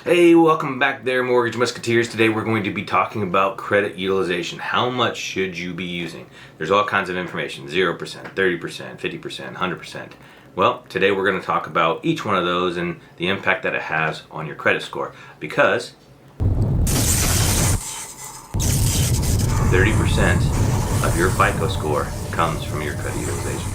Hey, welcome back there, Mortgage Musketeers. Today we're going to be talking about credit utilization. How much should you be using? There's all kinds of information, 0%, 30%, 50%, 100%. Well, today we're going to talk about each one of those and the impact that it has on your credit score, because 30% of your FICO score comes from your credit utilization.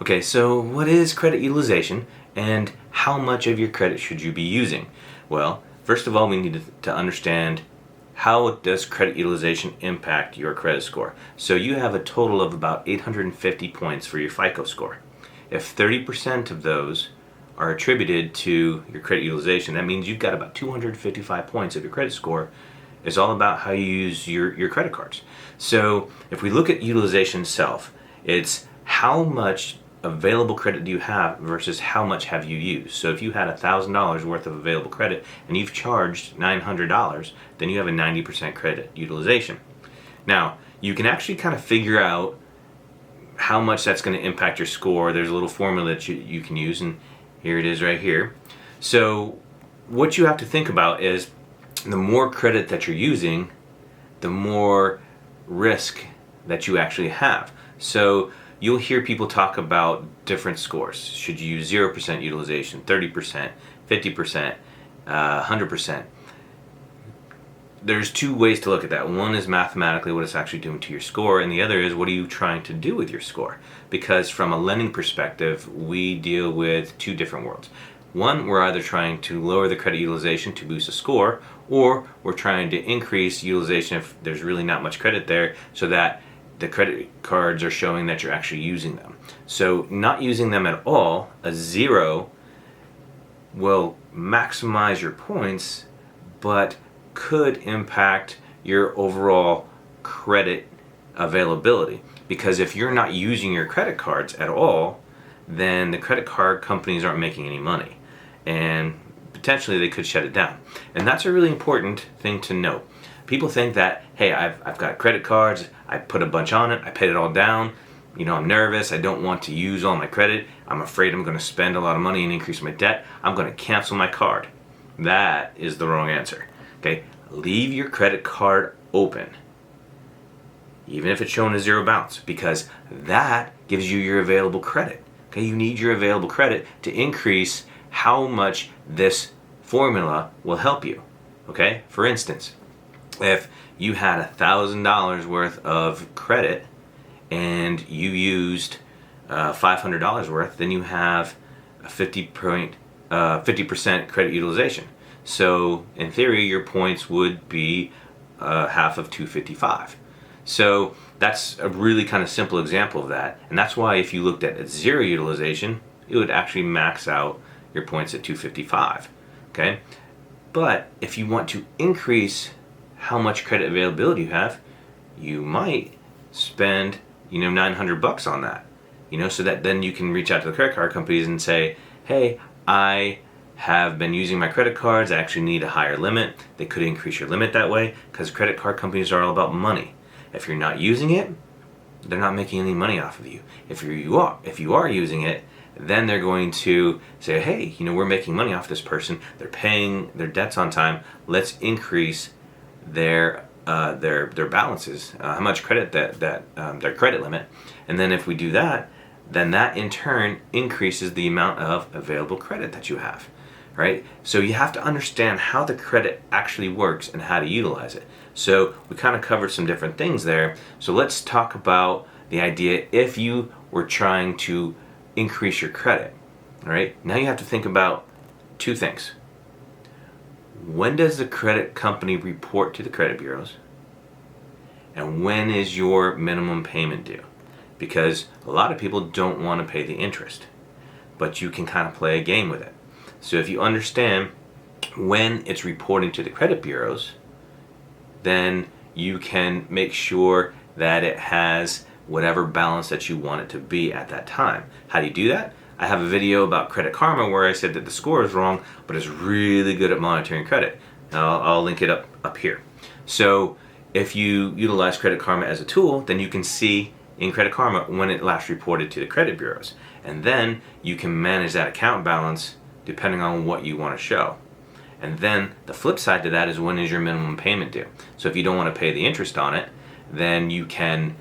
Okay, so what is credit utilization and how much of your credit should you be using? Well, first of all, we need to understand how does credit utilization impact your credit score. So you have a total of about 850 points for your FICO score. If 30% of those are attributed to your credit utilization, that means you've got about 255 points of your credit score. It's all about how you use your credit cards. So if we look at utilization itself, it's how much available credit do you have versus how much have you used. So if you had $1,000 worth of available credit and you've charged $900, then you have a 90% credit utilization. Now, you can actually kind of figure out how much that's going to impact your score. There's a little formula that you can use, and here it is right here. So what you have to think about is the more credit that you're using, the more risk that you actually have. So you'll hear people talk about different scores. Should you use 0% utilization, 30%, 50%, 100%? There's two ways to look at that. One is mathematically what it's actually doing to your score, and the other is what are you trying to do with your score? Because from a lending perspective, we deal with two different worlds. One, we're either trying to lower the credit utilization to boost a score, or we're trying to increase utilization if there's really not much credit there, so that the credit cards are showing that you're actually using them. So not using them at all, a 0, will maximize your points, but could impact your overall credit availability. Because if you're not using your credit cards at all, then the credit card companies aren't making any money, and potentially they could shut it down. And that's a really important thing to note. People think that, hey, I've got credit cards, I put a bunch on it, I paid it all down, I'm nervous, I don't want to use all my credit, I'm afraid I'm going to spend a lot of money and increase my debt, I'm going to cancel my card. That is the wrong answer. Okay, leave your credit card open, even if it's showing a 0 balance, because that gives you your available credit. Okay, you need your available credit to increase how much this formula will help you. Okay, for instance, if you had $1,000 worth of credit and you used $500 worth, then you have a 50% credit utilization. So in theory, your points would be half of 255. So that's a really kind of simple example of that. And that's why if you looked at 0 utilization, it would actually max out your points at 255. Okay? But if you want to increase how much credit availability you have, you might spend $900 on that, so that then you can reach out to the credit card companies and say, hey, I have been using my credit cards, I actually need a higher limit. They could increase your limit that way, because credit card companies are all about money. If you're not using it, they're not making any money off of you. If you are using it, then they're going to say, hey, we're making money off this person, they're paying their debts on time, let's increase their balances, how much credit that their credit limit. And then if we do that, then that in turn increases the amount of available credit that you have, right? So you have to understand how the credit actually works and how to utilize it. So we kind of covered some different things there. So let's talk about the idea if you were trying to increase your credit. All right, now you have to think about two things. When does the credit company report to the credit bureaus? And when is your minimum payment due? Because a lot of people don't want to pay the interest, but you can kind of play a game with it. So if you understand when it's reporting to the credit bureaus, then you can make sure that it has whatever balance that you want it to be at that time. How do you do that? I have a video about Credit Karma where I said that the score is wrong, but it's really good at monitoring credit. I'll link it up here. So if you utilize Credit Karma as a tool, then you can see in Credit Karma when it last reported to the credit bureaus. And then you can manage that account balance depending on what you want to show. And then the flip side to that is, when is your minimum payment due? So if you don't want to pay the interest on it, then you can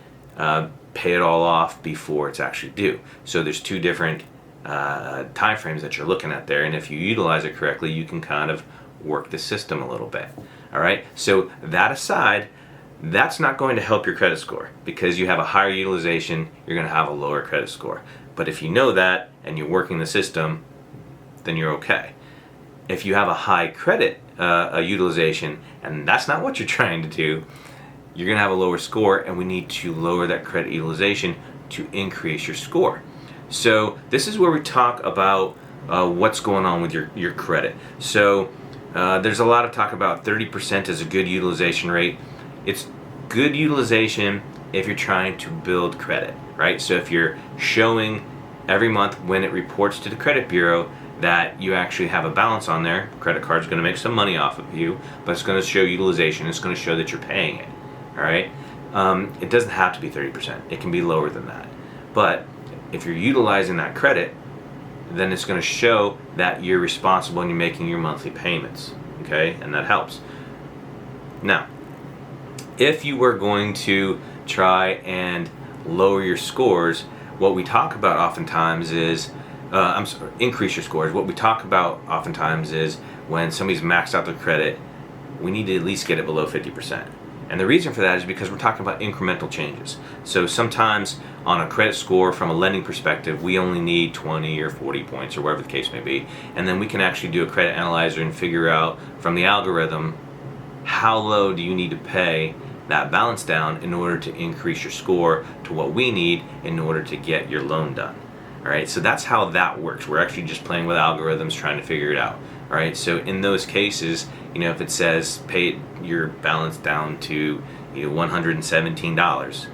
pay it all off before it's actually due. So there's two different time frames that you're looking at there, and if you utilize it correctly, you can kind of work the system a little bit. All right, so that aside, that's not going to help your credit score, because you have a higher utilization, you're going to have a lower credit score. But if you know that and you're working the system, then you're okay. If you have a high credit utilization and that's not what you're trying to do, you're going to have a lower score, and we need to lower that credit utilization to increase your score. So this is where we talk about what's going on with your credit. So there's a lot of talk about 30% is a good utilization rate. It's good utilization if you're trying to build credit, right? So if you're showing every month when it reports to the credit bureau that you actually have a balance on there, credit card's going to make some money off of you, but it's going to show utilization. It's going to show that you're paying it. All right. It doesn't have to be 30%. It can be lower than that. But if you're utilizing that credit, then it's going to show that you're responsible and you're making your monthly payments. Okay, and that helps. Now, if you were going to try and lower your scores, what we talk about oftentimes is increase your scores. What we talk about oftentimes is when somebody's maxed out their credit, we need to at least get it below 50%. And the reason for that is because we're talking about incremental changes. So sometimes on a credit score from a lending perspective, we only need 20 or 40 points or whatever the case may be. And then we can actually do a credit analyzer and figure out from the algorithm, how low do you need to pay that balance down in order to increase your score to what we need in order to get your loan done. All right, so that's how that works. We're actually just playing with algorithms trying to figure it out. All right, so in those cases, if it says pay your balance down to $117,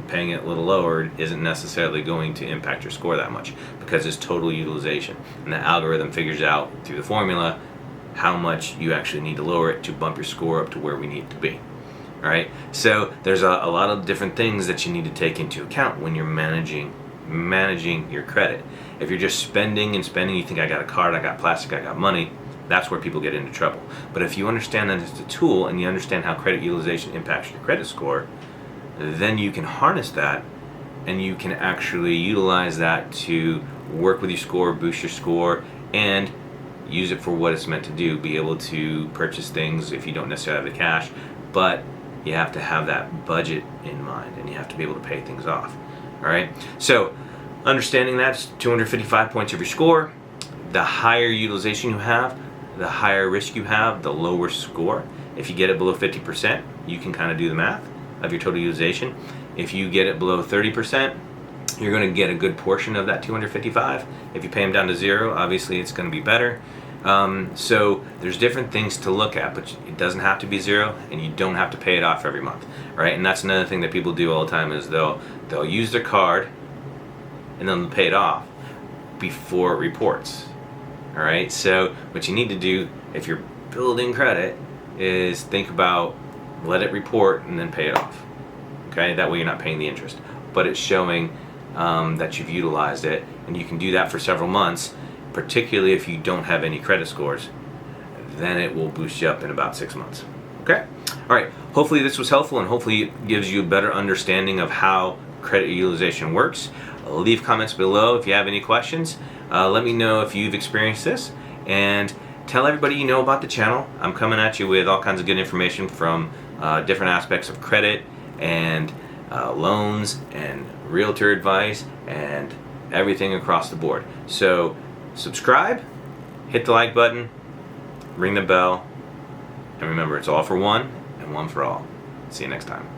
paying it a little lower isn't necessarily going to impact your score that much, because it's total utilization, and the algorithm figures out through the formula how much you actually need to lower it to bump your score up to where we need it to be. All right, so there's a lot of different things that you need to take into account when you're managing your credit. If you're just spending and spending, you think I got a card, I got plastic, I got money, that's where people get into trouble. But if you understand that it's a tool and you understand how credit utilization impacts your credit score, then you can harness that and you can actually utilize that to work with your score, boost your score, and use it for what it's meant to do. Be able to purchase things if you don't necessarily have the cash, but you have to have that budget in mind and you have to be able to pay things off. All right, so understanding that's 255 points of your score. The higher utilization you have, the higher risk you have, the lower score. If you get it below 50%, you can kind of do the math of your total utilization. If you get it below 30%, you're going to get a good portion of that 255. If you pay them down to zero, obviously it's going to be better. So there's different things to look at, but it doesn't have to be zero, and you don't have to pay it off every month, right? And that's another thing that people do all the time is they'll use their card and then they'll pay it off before it reports. All right, so what you need to do if you're building credit is think about let it report and then pay it off. Okay, that way you're not paying the interest, but it's showing that you've utilized it, and you can do that for several months, particularly if you don't have any credit scores. Then it will boost you up in about 6 months. Okay, all right, hopefully this was helpful, and hopefully it gives you a better understanding of how credit utilization works. Leave comments below if you have any questions. Let me know if you've experienced this, and tell everybody you know about the channel. I'm coming at you with all kinds of good information from different aspects of credit and loans and realtor advice and everything across the board. So subscribe, hit the like button, ring the bell, and remember, it's all for one and one for all. See you next time.